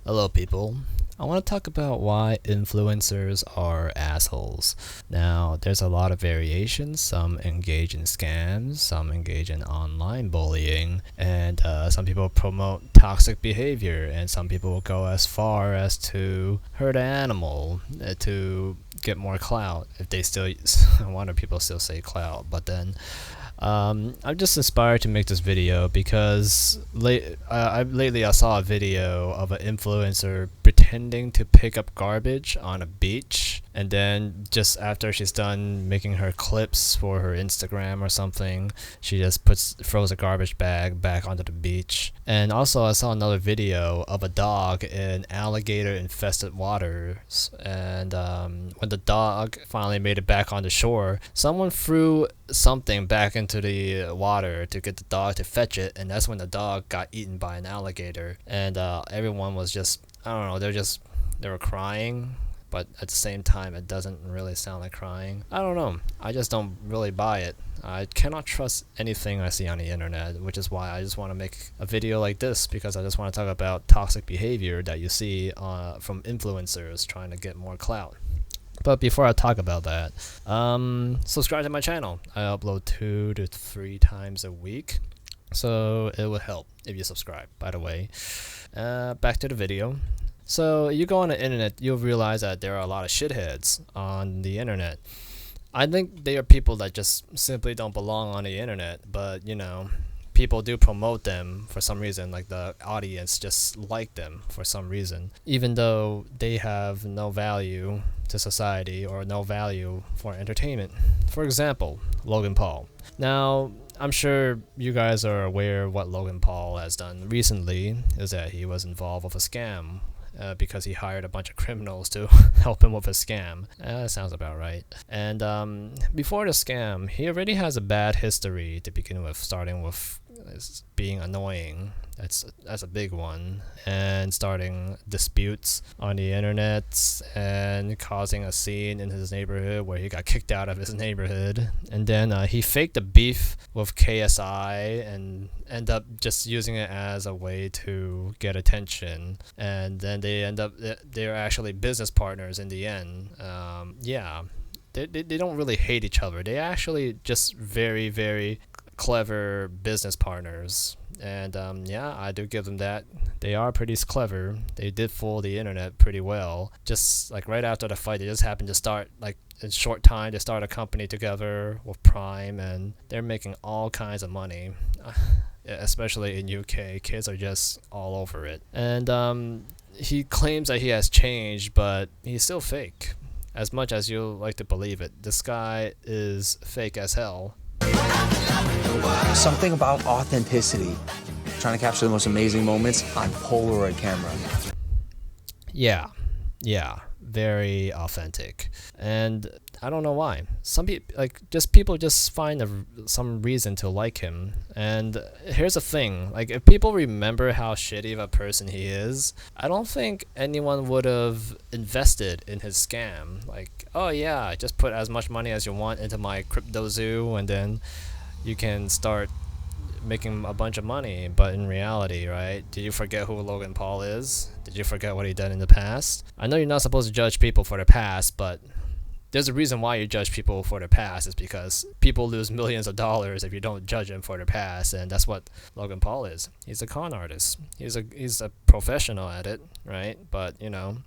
Hello, people. I want to talk about why influencers are assholes. Now, there's a lot of variations. Some engage in scams, some engage in online bullying, and some people promote toxic behavior, and some people will go as far as to hurt an animal to get more clout. If they still, I wonder people still say clout, but then I'm just inspired to make this video because lately I saw a video of an influencer pretending to pick up garbage on a beach, and then just after she's done making her clips for her Instagram or something, she just throws a garbage bag back onto the beach. And also I saw another video of a dog in alligator infested waters, and when the dog finally made it back on the shore, someone threw something back into the water to get the dog to fetch it, and that's when the dog got eaten by an alligator. And everyone was just, I don't know, they were crying, but at the same time it doesn't really sound like crying. I don't know, I just don't really buy it. I cannot trust anything I see on the internet, which is why I just want to make a video like this, because I just want to talk about toxic behavior that you see from influencers trying to get more clout. But before I talk about that, subscribe to my channel. I upload 2 to 3 times a week, so it would help if you subscribe, by the way. Back to the video. So you go on the internet, you'll realize that there are a lot of shitheads on the internet. I think they are people that just simply don't belong on the internet, but you know, people do promote them for some reason, like the audience just like them for some reason, even though they have no value to society or no value for entertainment. For example, Logan Paul. Now, I'm sure you guys are aware what Logan Paul has done recently is that he was involved with a scam. Because he hired a bunch of criminals to help him with a scam. That sounds about right. And before the scam, he already has a bad history to begin with, starting with being annoying. That's a big one. And starting disputes on the internet and causing a scene in his neighborhood where he got kicked out of his neighborhood. And then he faked a beef with KSI and end up just using it as a way to get attention. And then they're actually business partners in the end. Yeah, they don't really hate each other. They actually just very, very clever business partners. And yeah, I do give them that. They are pretty clever. They did fool the internet pretty well. Just like right after the fight, they just happened to start, like in short time, they start a company together with Prime, and they're making all kinds of money. Especially in UK, kids are just all over it. And he claims that he has changed, but he's still fake. As much as you like to believe it, this guy is fake as hell. Something about authenticity. Trying to capture the most amazing moments on Polaroid camera. Yeah, very authentic. And I don't know why. Some people just find some reason to like him. And here's the thing, like if people remember how shitty of a person he is, I don't think anyone would have invested in his scam. Like, oh yeah, just put as much money as you want into my crypto zoo and then you can start making a bunch of money. But in reality, right, did you forget who Logan Paul is? Did you forget what he done in the past? I know you're not supposed to judge people for their past, but there's a reason why you judge people for their past. Is because people lose millions of dollars if you don't judge them for their past, and that's what Logan Paul is. He's a con artist. He's a professional at it, right? But you know,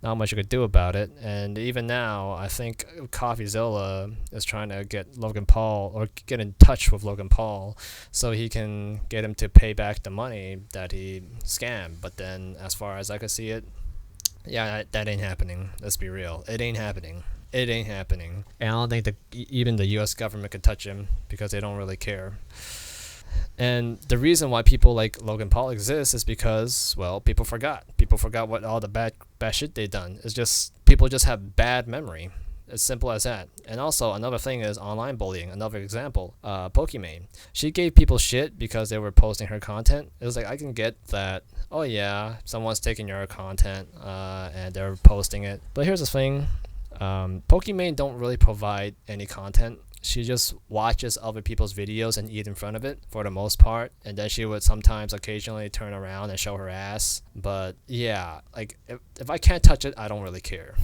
not much you could do about it. And even now, I think CoffeeZilla is trying to get Logan Paul, or get in touch with Logan Paul, so he can get him to pay back the money that he scammed. But then, as far as I can see it, yeah, that ain't happening. Let's be real, it ain't happening. It ain't happening. And I don't think even the US government could touch him because they don't really care. And the reason why people like Logan Paul exists is because, well, people forgot. People forgot what all the bad shit they done. It's just, people just have bad memory. As simple as that. And also, another thing is online bullying. Another example, Pokimane. She gave people shit because they were posting her content. It was like, I can get that, oh yeah, someone's taking your content and they're posting it. But here's the thing. Pokimane don't really provide any content she just watches other people's videos and eat in front of it for the most part, and then she would sometimes occasionally turn around and show her ass. But yeah, like if I can't touch it, I don't really care.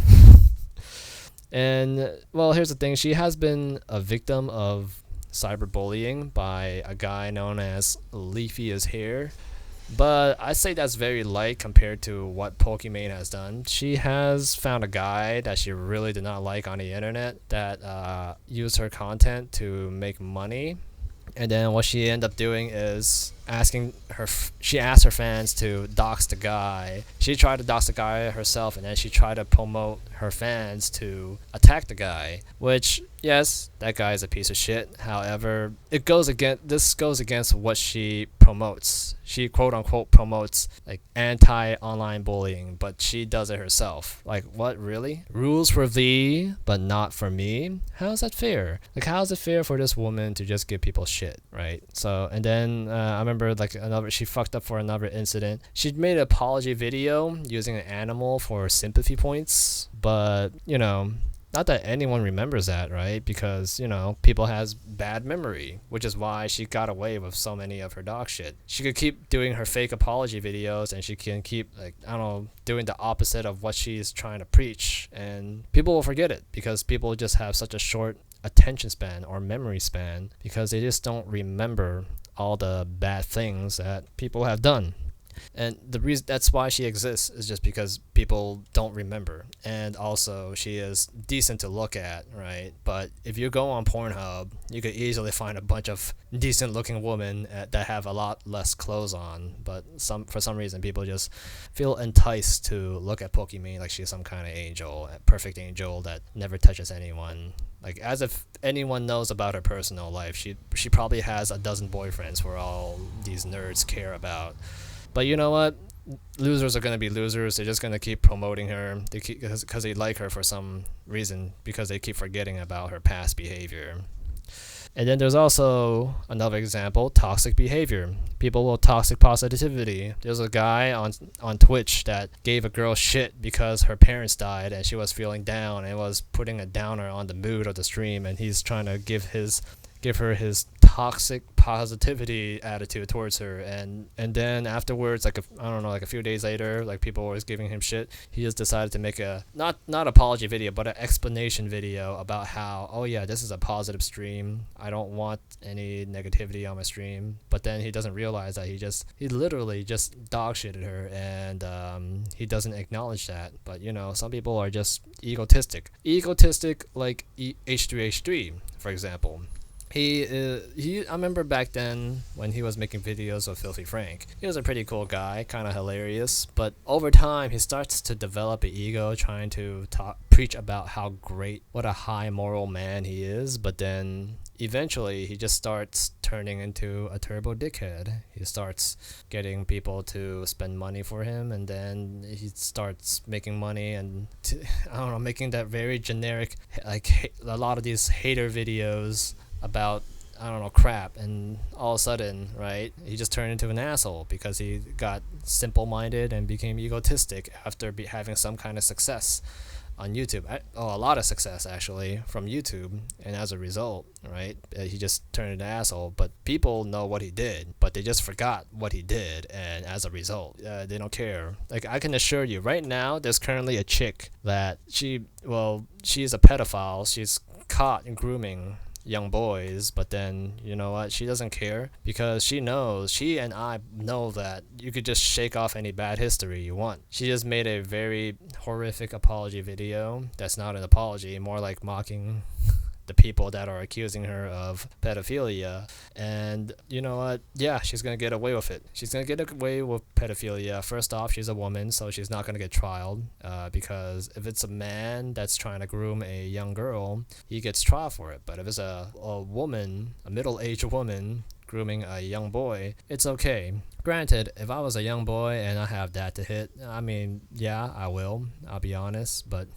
And well, here's the thing, she has been a victim of cyberbullying by a guy known as Leafy as Hair. But I say that's very light compared to what Pokimane has done. She has found a guy that she really did not like on the internet that used her content to make money. And then what she ended up doing is she asked her fans to dox the guy. She tried to dox the guy herself, and then she tried to promote her fans to attack the guy, which, yes, that guy is a piece of shit. However, this goes against what she promotes. She quote unquote promotes like anti-online bullying, but she does it herself. Like, what, really? Rules for thee, but not for me? How's that fair? Like, how's it fair for this woman to just give people shit, right? So, and then I remember like she fucked up for another incident. She made an apology video using an animal for sympathy points, but not that anyone remembers that, right? Because, people has bad memory, which is why she got away with so many of her dog shit. She could keep doing her fake apology videos, and she can keep, like, I don't know, doing the opposite of what she's trying to preach, and people will forget it because people just have such a short attention span or memory span because they just don't remember all the bad things that people have done. And the reason that's why she exists is just because people don't remember. And also, she is decent to look at, right? But if you go on Pornhub, you could easily find a bunch of decent looking women that have a lot less clothes on. But for some reason, people just feel enticed to look at Pokimane like she's some kind of angel, a perfect angel that never touches anyone. Like, as if anyone knows about her personal life. She probably has a dozen boyfriends for all these nerds care about. But you know what? Losers are going to be losers. They're just going to keep promoting her because they like her for some reason, because they keep forgetting about her past behavior. And then there's also another example, toxic behavior. People with toxic positivity. There's a guy on Twitch that gave a girl shit because her parents died and she was feeling down and was putting a downer on the mood of the stream, and he's trying to give her his toxic positivity attitude towards her, and then afterwards, like a few days later, like people were always giving him shit, he just decided to make a not apology video but an explanation video about how, oh yeah, this is a positive stream, I don't want any negativity on my stream. But then he doesn't realize that he literally just dog shitted her, and he doesn't acknowledge that. But some people are just egotistic like H3H3, for example. I remember back then when he was making videos of Filthy Frank. He was a pretty cool guy, kind of hilarious, but over time he starts to develop an ego, trying to preach about what a high moral man he is, but then eventually he just starts turning into a turbo dickhead. He starts getting people to spend money for him, and then he starts making money and making that very generic, like a lot of these hater videos about crap, and all of a sudden, right, he just turned into an asshole because he got simple-minded and became egotistic after having some kind of success on YouTube. A lot of success actually from YouTube, and as a result, right, he just turned into an asshole. But people know what he did, but they just forgot what he did, and as a result, they don't care. Like, I can assure you right now, there's currently a chick that she's a pedophile. She's caught in grooming young boys, but then you know what, she doesn't care because she and I know that you could just shake off any bad history you want. She just made a very horrific apology video that's not an apology, more like mocking the people that are accusing her of pedophilia. And you know what, yeah, she's gonna get away with it. She's gonna get away with pedophilia. First off, she's a woman, so she's not gonna get trialed, because if it's a man that's trying to groom a young girl, he gets trial for it. But if it's a woman, a middle-aged woman grooming a young boy, it's okay. Granted, if I was a young boy and I have that to hit, I mean, yeah, I'll be honest, but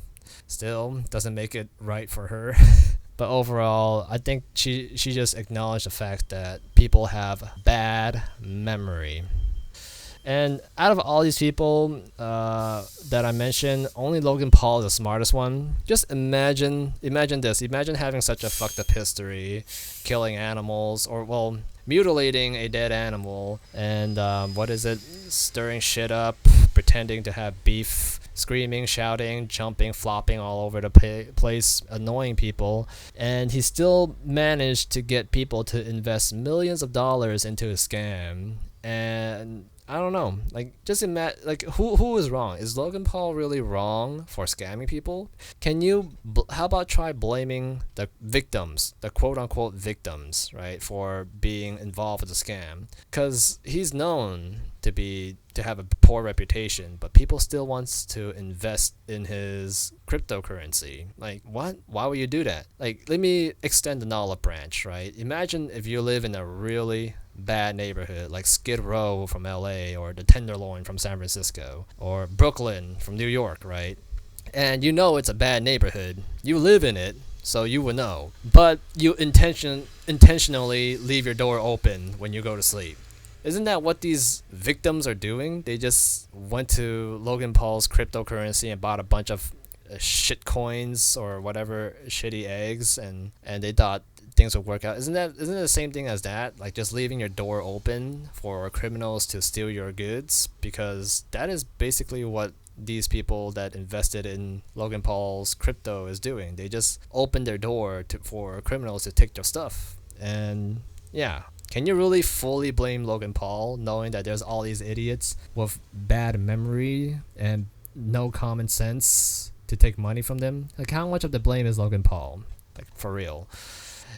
still doesn't make it right for her. But overall, I think she just acknowledged the fact that people have bad memory. And out of all these people that I mentioned, only Logan Paul is the smartest one. Just imagine this. Imagine having such a fucked up history, killing animals, or well, mutilating a dead animal, and what is it? Stirring shit up, pretending to have beef, screaming, shouting, jumping, flopping all over the place, annoying people, and he still managed to get people to invest millions of dollars into a scam. And I don't know, like just imagine, like who is wrong? Is Logan Paul really wrong for scamming people? Can you how about try blaming the victims, the quote unquote victims, right, for being involved with the scam? Because he's known to have a poor reputation, but people still wants to invest in his cryptocurrency. Like what? Why would you do that? Like let me extend the olive branch, right? Imagine if you live in a really bad neighborhood like Skid Row from LA, or the Tenderloin from San Francisco, or Brooklyn from New York, right? And you know it's a bad neighborhood. You live in it, so you would know. But you intentionally leave your door open when you go to sleep. Isn't that what these victims are doing? They just went to Logan Paul's cryptocurrency and bought a bunch of shit coins or whatever, shitty eggs, and they thought things would work out. Isn't it the same thing as that? Like just leaving your door open for criminals to steal your goods? Because that is basically what these people that invested in Logan Paul's crypto is doing. They just open their door for criminals to take their stuff. And yeah, can you really fully blame Logan Paul knowing that there's all these idiots with bad memory and no common sense to take money from them? Like how much of the blame is Logan Paul? Like for real.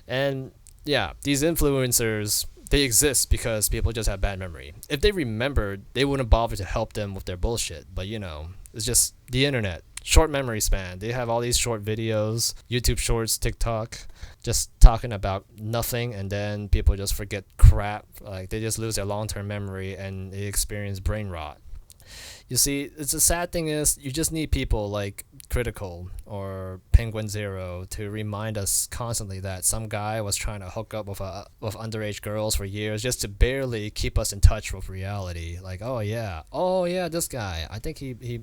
And yeah, these influencers, they exist because people just have bad memory. If they remembered, they wouldn't bother to help them with their bullshit. But you know, it's just the internet. Short memory span. They have all these short videos, YouTube Shorts, TikTok, just talking about nothing, and then people just forget crap. Like they just lose their long-term memory and they experience brain rot. You see, it's a sad thing is you just need people like Critical or Penguin Zero to remind us constantly that some guy was trying to hook up with underage girls for years just to barely keep us in touch with reality. Like, oh yeah, this guy. I think he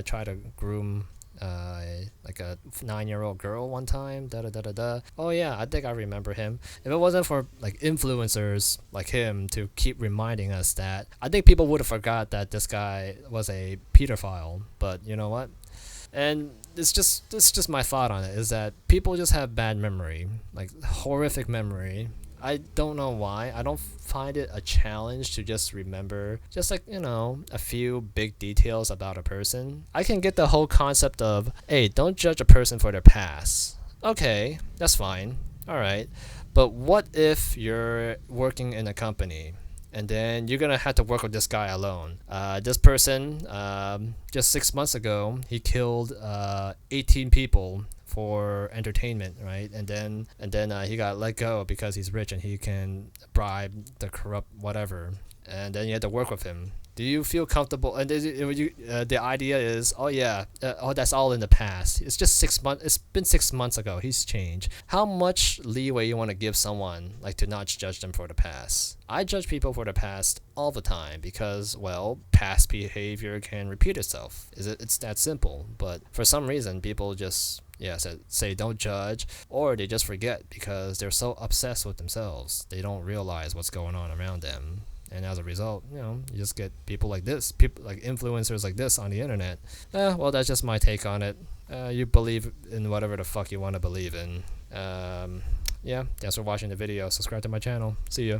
tried to groom like a 9-year-old girl one time. Da da da da da. Oh yeah, I think I remember him. If it wasn't for like influencers like him to keep reminding us that, I think people would have forgot that this guy was a pedophile. But you know what? And it's just my thought on it is that people just have bad memory, like horrific memory. I don't know why. I don't find it a challenge to just remember just like, you know, a few big details about a person. I can get the whole concept of, hey, don't judge a person for their past. Okay, that's fine. All right. But what if you're working in a company and then you're gonna have to work with this guy alone? This person, just 6 months ago, he killed 18 people for entertainment, right? And then he got let go because he's rich and he can bribe the corrupt whatever. And then you had to work with him. Do you feel comfortable? And the idea is, oh yeah, that's all in the past. It's just 6 months. It's been 6 months ago. He's changed. How much leeway you want to give someone, like to not judge them for the past? I judge people for the past all the time because, well, past behavior can repeat itself. It's that simple. But for some reason, people just say don't judge, or they just forget because they're so obsessed with themselves. They don't realize what's going on around them. And as a result, you know, you just get people like this, people like influencers like this on the internet. Well, that's just my take on it. You believe in whatever the fuck you want to believe in. Yeah, thanks for watching the video. Subscribe to my channel. See ya.